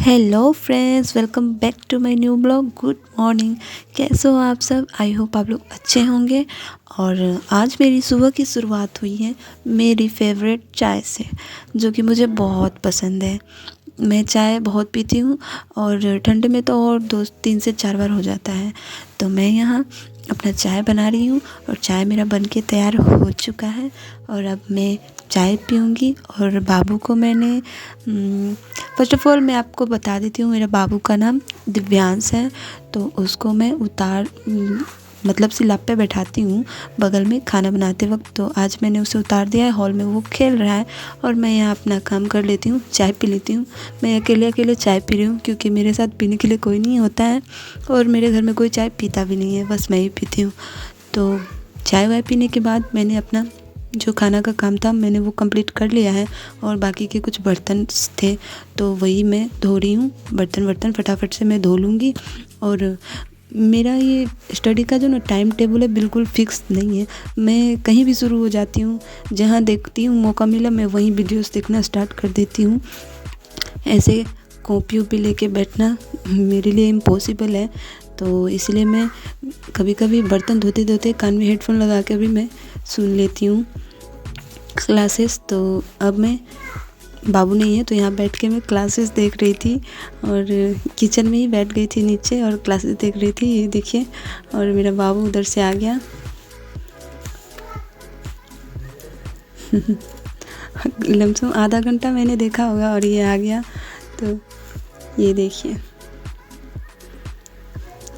Hello friends, welcome back to my new blog. Good morning. कैसे हो आप सब? आई होप आप लोग अच्छे होंगे। और आज मेरी सुबह की शुरुआत हुई है मेरी फेवरेट चाय से, जो कि मुझे बहुत पसंद है। मैं चाय बहुत पीती हूँ और ठंड में तो और 2 3 से 4 बार हो जाता है। तो मैं यहाँ अपना चाय बना रही हूँ और चाय मेरा बनके तैयार हो चुका है। और अब मैं चाय पीऊँगी। और बाबू को मैंने फ़र्स्ट ऑफ़ ऑल मैं आपको बता देती हूँ, मेरे बाबू का नाम दिव्यांश है। तो उसको मैं मतलब सिलाप पे बैठाती हूँ बगल में खाना बनाते वक्त। तो आज मैंने उसे उतार दिया है, हॉल में वो खेल रहा है और मैं यहाँ अपना काम कर लेती हूँ, चाय पी लेती हूँ। मैं अकेले चाय पी रही हूँ क्योंकि मेरे साथ पीने के लिए कोई नहीं होता है और मेरे घर में कोई चाय पीता भी नहीं है, बस मैं ही पीती हूँ। तो चाय वाय पीने के बाद मैंने अपना जो खाना का काम था मैंने वो कंप्लीट कर लिया है। और बाकी के कुछ बर्तन थे तो वही मैं धो रही हूँ। बर्तन फटाफट से मैं धो लूँगी। और मेरा ये स्टडी का जो ना टाइम टेबल है बिल्कुल फिक्स नहीं है। मैं कहीं भी शुरू हो जाती हूँ, जहाँ देखती हूँ मौका मिला मैं वहीं वीडियोस देखना स्टार्ट कर देती हूँ। ऐसे कॉपी वॉपी लेके बैठना मेरे लिए इम्पॉसिबल है। तो इसलिए मैं कभी कभी बर्तन धोते धोते कान में हेडफोन लगा के भी मैं सुन लेती हूँ क्लासेस। तो अब मैं बाबू नहीं है तो यहाँ बैठ के मैं क्लासेस देख रही थी और किचन में ही बैठ गई थी नीचे और क्लासेस देख रही थी। ये देखिए, और मेरा बाबू उधर से आ गया। लमसम आधा घंटा मैंने देखा होगा और ये आ गया। तो ये देखिए,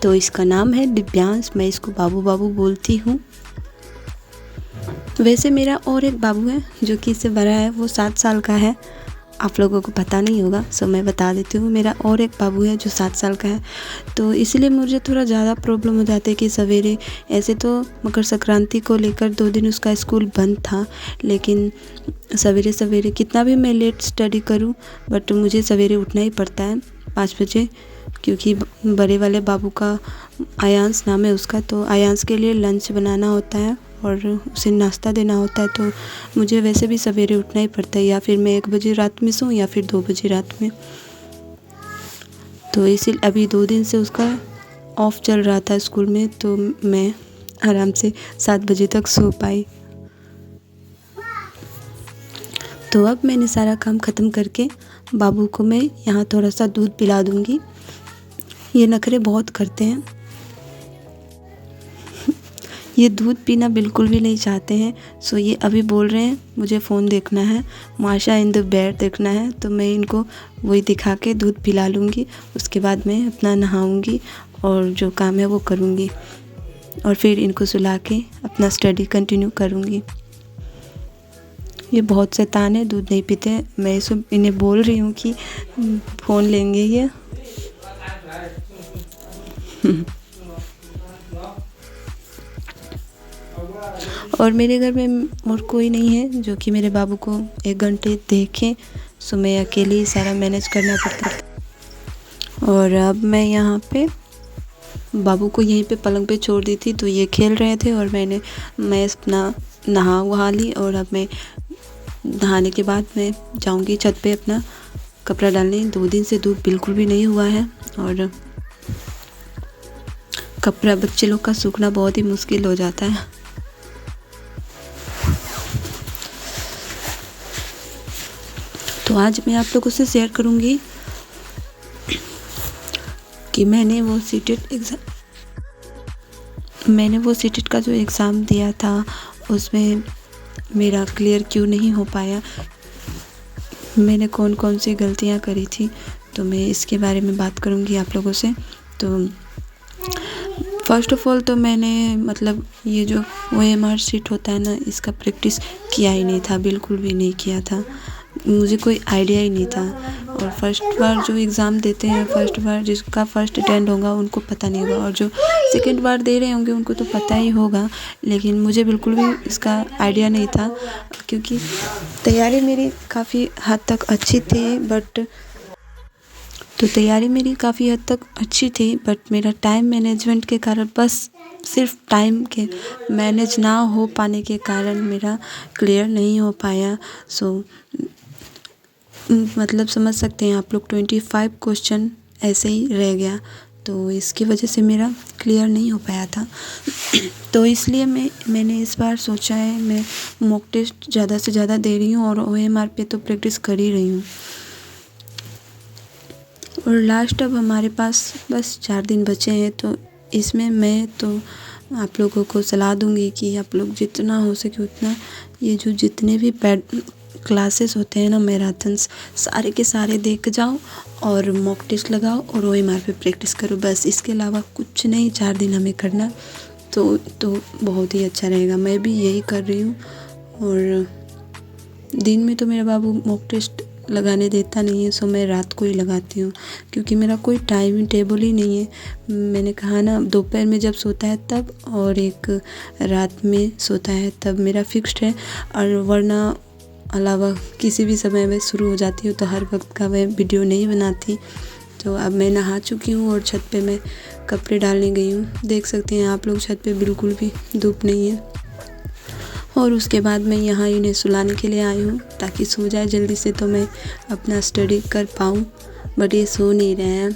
तो इसका नाम है दिव्यांश। मैं इसको बाबू बाबू बोलती हूँ। वैसे मेरा और एक बाबू है जो कि इससे बड़ा है, वो 7 साल का है। आप लोगों को पता नहीं होगा सो मैं बता देती हूँ। मेरा और एक बाबू है जो 7 साल का है। तो इसलिए मुझे थोड़ा ज़्यादा प्रॉब्लम हो जाती है कि सवेरे, ऐसे तो मकर संक्रांति को लेकर 2 दिन उसका स्कूल बंद था, लेकिन सवेरे सवेरे कितना भी मैं लेट स्टडी करूँ बट मुझे सवेरे उठना ही पड़ता है 5 बजे, क्योंकि बड़े वाले बाबू का आयांश नाम है उसका। तो आयांश के लिए लंच बनाना होता है और उसे नाश्ता देना होता है। तो मुझे वैसे भी सवेरे उठना ही पड़ता है, या फिर मैं 1 बजे रात में सोऊं या फिर 2 बजे रात में। तो इसीलिए अभी 2 दिन से उसका ऑफ चल रहा था स्कूल में, तो मैं आराम से 7 बजे तक सो पाई। तो अब मैंने सारा काम ख़त्म करके बाबू को मैं यहाँ थोड़ा सा दूध पिला दूँगी। ये नखरे बहुत करते हैं, ये दूध पीना बिल्कुल भी नहीं चाहते हैं। सो ये अभी बोल रहे हैं मुझे फ़ोन देखना है, माशा इन द बेड देखना है। तो मैं इनको वही दिखा के दूध पिला लूँगी। उसके बाद मैं अपना नहाऊँगी और जो काम है वो करूँगी और फिर इनको सुला के अपना स्टडी कंटिन्यू करूँगी। ये बहुत शैतान है, दूध नहीं पीते। मैं इन्हें बोल रही हूँ कि फ़ोन लेंगे ये। और मेरे घर में और कोई नहीं है जो कि मेरे बाबू को 1 घंटे देखे। सो मैं अकेले ही सारा मैनेज करना पड़ता था। और अब मैं यहाँ पे बाबू को यहीं पे पलंग पे छोड़ दी थी, तो ये खेल रहे थे और मैं अपना नहा वहा ली। और अब मैं नहाने के बाद मैं जाऊँगी छत पे अपना कपड़ा डालने। 2 दिन से धूप बिल्कुल भी नहीं हुआ है और कपड़ा बच्चे लोग का सूखना बहुत ही मुश्किल हो जाता है। तो आज मैं आप लोगों से शेयर करूंगी कि मैंने वो सीटेट का जो एग्ज़ाम दिया था उसमें मेरा क्लियर क्यों नहीं हो पाया, मैंने कौन कौन सी गलतियां करी थी। तो मैं इसके बारे में बात करूंगी आप लोगों से। तो फ़र्स्ट ऑफ़ ऑल तो मैंने मतलब ये जो OMR शीट होता है ना, इसका प्रैक्टिस किया ही नहीं था, बिल्कुल भी नहीं किया था। मुझे कोई आइडिया ही नहीं था। और फर्स्ट बार जो एग्ज़ाम देते हैं, फर्स्ट बार जिसका फर्स्ट अटेंड होगा उनको पता नहीं होगा, और जो सेकंड बार दे रहे होंगे उनको तो पता ही होगा। लेकिन मुझे बिल्कुल भी इसका आइडिया नहीं था, क्योंकि तैयारी मेरी काफ़ी हद तक अच्छी थी बट मेरा टाइम मैनेजमेंट के कारण, बस सिर्फ टाइम के मैनेज ना हो पाने के कारण मेरा क्लियर नहीं हो पाया। सो मतलब समझ सकते हैं आप लोग 25 क्वेश्चन ऐसे ही रह गया, तो इसकी वजह से मेरा क्लियर नहीं हो पाया था। तो इसलिए मैंने इस बार सोचा है मैं मॉक टेस्ट ज़्यादा से ज़्यादा दे रही हूँ और OMR पे तो प्रैक्टिस कर ही रही हूँ। और लास्ट अब हमारे पास बस 4 दिन बचे हैं, तो इसमें मैं तो आप लोगों को सलाह दूंगी कि आप लोग जितना हो सके उतना ये जो जितने भी क्लासेस होते हैं ना, मैराथन्स, सारे के सारे देख जाओ और मॉक टेस्ट लगाओ और OMR पे प्रैक्टिस करो। बस इसके अलावा कुछ नहीं 4 दिन हमें करना, तो बहुत ही अच्छा रहेगा। मैं भी यही कर रही हूँ। और दिन में तो मेरा बाबू मॉक टेस्ट लगाने देता नहीं है, सो मैं रात को ही लगाती हूँ, क्योंकि मेरा कोई टाइम टेबल ही नहीं है। मैंने कहा ना, दोपहर में जब सोता है तब, और एक रात में सोता है तब मेरा फिक्स्ड है। और वरना अलावा किसी भी समय में शुरू हो जाती हूँ, तो हर वक्त का मैं वीडियो नहीं बनाती। तो अब मैं नहा चुकी हूँ और छत पे मैं कपड़े डालने गई हूँ। देख सकते हैं आप लोग, छत पे बिल्कुल भी धूप नहीं है। और उसके बाद मैं यहाँ इन्हें सुलाने के लिए आई हूँ ताकि सो जाए जल्दी से, तो मैं अपना स्टडी कर पाऊँ, बट ये सो नहीं रहे हैं।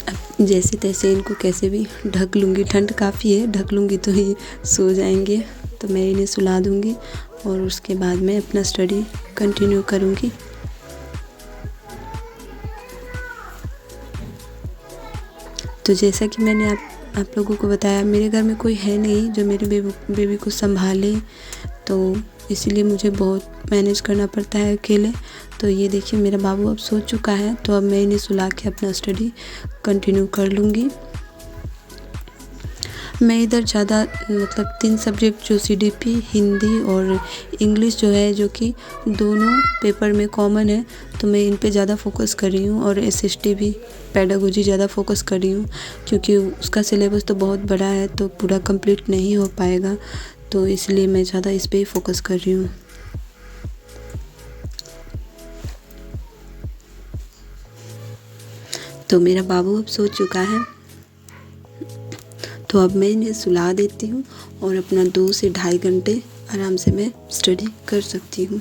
अब जैसे तैसे इनको कैसे भी ढक लूँगी, ठंड काफ़ी है, ढक लूँगी तो ये सो जाएंगे। तो मैं इन्हें सुला दूँगी और उसके बाद मैं अपना स्टडी कंटिन्यू करूँगी। तो जैसा कि मैंने आप लोगों को बताया, मेरे घर में कोई है नहीं जो मेरे बेबी को संभाले, तो इसीलिए मुझे बहुत मैनेज करना पड़ता है अकेले। तो ये देखिए मेरा बाबू अब सो चुका है, तो अब मैं इन्हें सुला के अपना स्टडी कंटिन्यू कर लूँगी। मैं इधर ज़्यादा मतलब 3 सब्जेक्ट जो CDP, हिंदी और इंग्लिश जो है, जो कि दोनों पेपर में कॉमन है, तो मैं इन पे ज़्यादा फोकस कर रही हूँ। और SST भी, पेडागोजी ज़्यादा फोकस कर रही हूँ, क्योंकि उसका सिलेबस तो बहुत बड़ा है, तो पूरा कंप्लीट नहीं हो पाएगा, तो इसलिए मैं ज़्यादा इस पर ही फोकस कर रही हूँ। तो मेरा बाबू अब सो चुका है, तो अब मैं इन्हें सुला देती हूँ और अपना 2 से ढाई घंटे आराम से मैं स्टडी कर सकती हूँ।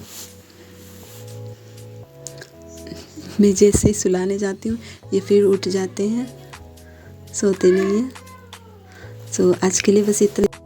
मैं जैसे ही सुलाने जाती हूँ ये फिर उठ जाते हैं, सोते नहीं हैं। सो आज के लिए बस इतना।